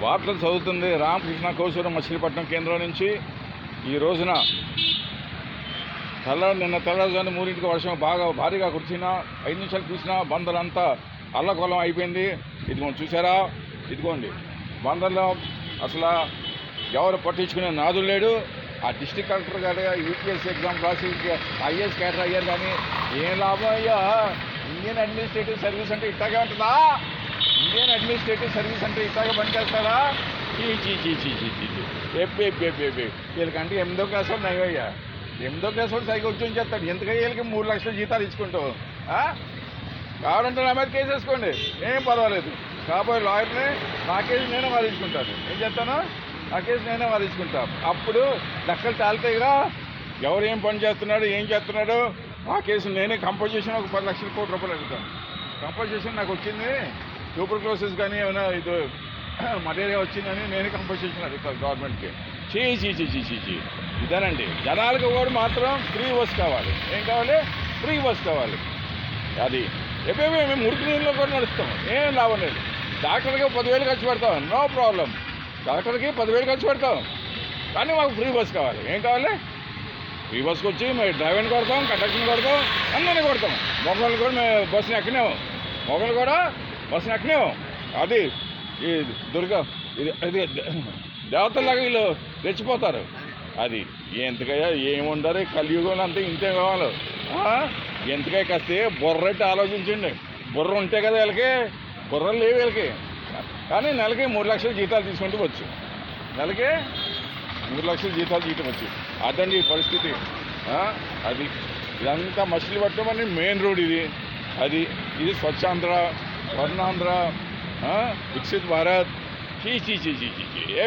వార్తలు చదువుతుంది రామకృష్ణ కౌసూరం మచిలీపట్నం కేంద్రం నుంచి. ఈ రోజున నిన్న తెల్లవారుజామున 3ంటికి వర్షం భారీగా కురిసినా 5 నిమిషాలు చూసినా బందరంతా అల్లకొల్లం అయిపోయింది. ఇదిగోండి చూసారా, ఇదిగోండి బందర్లో అసలు ఎవరు పట్టించుకునే నాదులు లేడు. ఆ డిస్ట్రిక్ట్ కలెక్టర్ గారు యూపీఎస్సీ ఎగ్జామ్ రాసి ఐఏఎస్ క్యాడర్ అయ్యారు, కానీ ఏం లాభం అయ్యా? ఇండియన్ అడ్మినిస్ట్రేటివ్ సర్వీస్ అంటే ఇట్లాగే ఉంటుందా? ఇండియన్ అడ్మినిస్ట్రేటివ్ సర్వీస్ అంటే ఇట్లాగే పనిచేస్తారా? వీళ్ళకంటే 8వ క్లాస్ వాడు నయ్యా, 8వ క్లాస్ వాడు సైకిల్ ఉద్యోగం చేస్తాడు. ఎంతగా వీళ్ళకి 3 లక్షల జీతాలు ఇచ్చుకుంటావు. కావాలంటే నా మీద కేసు వేసుకోండి, ఏం పర్వాలేదు. కాబోయే లాయర్ని నా కేసు నేనే వాదించుకుంటాను. ఏం చేస్తాను? నా కేసు నేనే వాదించుకుంటాను. అప్పుడు లెక్కలు తాలుతాయిగా, ఎవరు ఏం పని చేస్తున్నాడు, ఏం చేస్తున్నాడు. ఆ కేసు నేనే కంపోజిషన్ ఒక 10 లక్షల కోట్ల రూపాయలు అడుగుతాను. కంపోజిషన్ నాకు వచ్చింది, ట్యూబర్క్లోసిస్ కానీ ఏమైనా ఇది మలేరియా వచ్చిందని నేనే కంపోజిషన్ అడుగుతాను గవర్నమెంట్కి. చీ ఇదేనండి. జనాలకు కూడా మాత్రం ఫ్రీ బస్ కావాలి. ఏం కావాలి? ఫ్రీ బస్ కావాలి. అది మేము మురికి నీళ్ళలో కూడా నడుస్తాం, ఏం లాభం లేదు. డాక్టర్కి 10,000 ఖర్చు పెడతాం, నో ప్రాబ్లం. డాక్టర్కి 10,000 ఖర్చు పెడతాం, కానీ మాకు ఫ్రీ బస్ కావాలి. ఏం కావాలి? ఫ్రీ బస్కి వచ్చి మేము డ్రైవర్ని కొడతాం, కండక్టర్ని కొడతాం, అందరినీ కొడతాం. మొగలు కూడా మేము బస్సుని ఎక్కనేము, మొగలు కూడా బస్సుని ఎక్కనేము. అది ఈ ఇది దేవతలాగా వీళ్ళు రెచ్చిపోతారు. అది ఎంతకయ్యా ఏముండారు కలియుగంలో అంతే, ఇంతే కావాలి. ఎంతకై కాస్తే బుర్రెట్టి ఆలోచించండి. బుర్ర ఉంటే కదా వీళ్ళకి, బుర్రలు లేవు వీళ్ళకి. కానీ నెలకి 3 లక్షల జీతాలు తీసుకుంటూ వచ్చు, నెలకి 3 లక్షల జీతాలు తీయవచ్చు. అదండి ఈ పరిస్థితి. అది ఇదంతా మచిలీపట్నం అని మెయిన్ రోడ్ ఇది. ఇది స్వచ్ఛాంధ్ర, స్వర్ణాంధ్ర, వికసిత్ భారత్.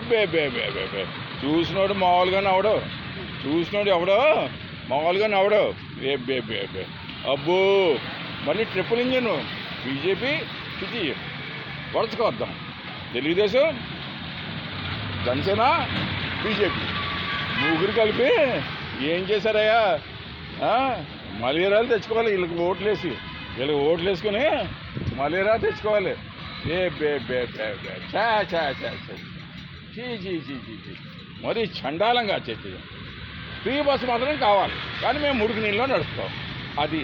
బే చూసినోడు మామూలుగానే అవడు, చూసినోడు ఎవడో మామూలుగానే అవడు. బే అబ్బో, మళ్ళీ ట్రిపుల్ ఇంజిన్ బీజేపీ ఇది వరుసకొద్దాం. తెలుగుదేశం, జనసేన, బీజేపీ ముగ్గురు కలిపి ఏం చేశారయ్యా? మలేరియాలు తెచ్చుకోవాలి. వీళ్ళకి ఓట్లు వేసుకుని మలేరియా తెచ్చుకోవాలి. మరి చండాలంగా చేసి ఫ్రీ బస్సు మాత్రం కావాలి, కానీ మేము మురికి నీళ్ళలో నడుస్తాం. అది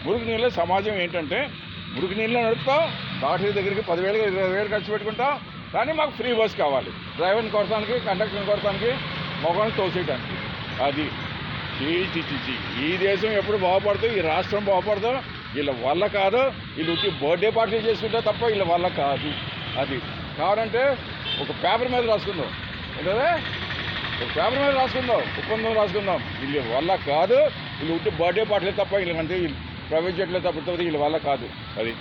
మురికి నీళ్ళ సమాజం ఏంటంటే, మురికి నీళ్ళలో నడుస్తాం, డాక్టర్ దగ్గరికి 10,000 20,000 ఖర్చు పెట్టుకుంటాం, కానీ మాకు ఫ్రీ బస్ కావాలి. డ్రైవర్ని కొడటానికి, కండక్టర్ని కొడటానికి, మొగల్ని తోసేయడానికి. అది ఈ దేశం ఎప్పుడు బాగుపడుతుంది, ఈ రాష్ట్రం బాగుపడదు. వీళ్ళ వల్ల కాదు. వీళ్ళు వచ్చి బర్త్డే పార్టీలు చేసుకుంటే తప్ప వీళ్ళ వల్ల కాదు. అది కావాలంటే ఒక పేపర్ మీద రాసుకుందాం, ఏంటంటే ఒక పేపర్ మీద రాసుకుందాం, ఒప్పందం రాసుకుందాం. వీళ్ళ వల్ల కాదు. వీళ్ళు వచ్చి బర్త్డే పార్టీలే తప్ప వీళ్ళకంటే ప్రైవేట్ జెట్లే తప్ప వీళ్ళ వల్ల కాదు. అది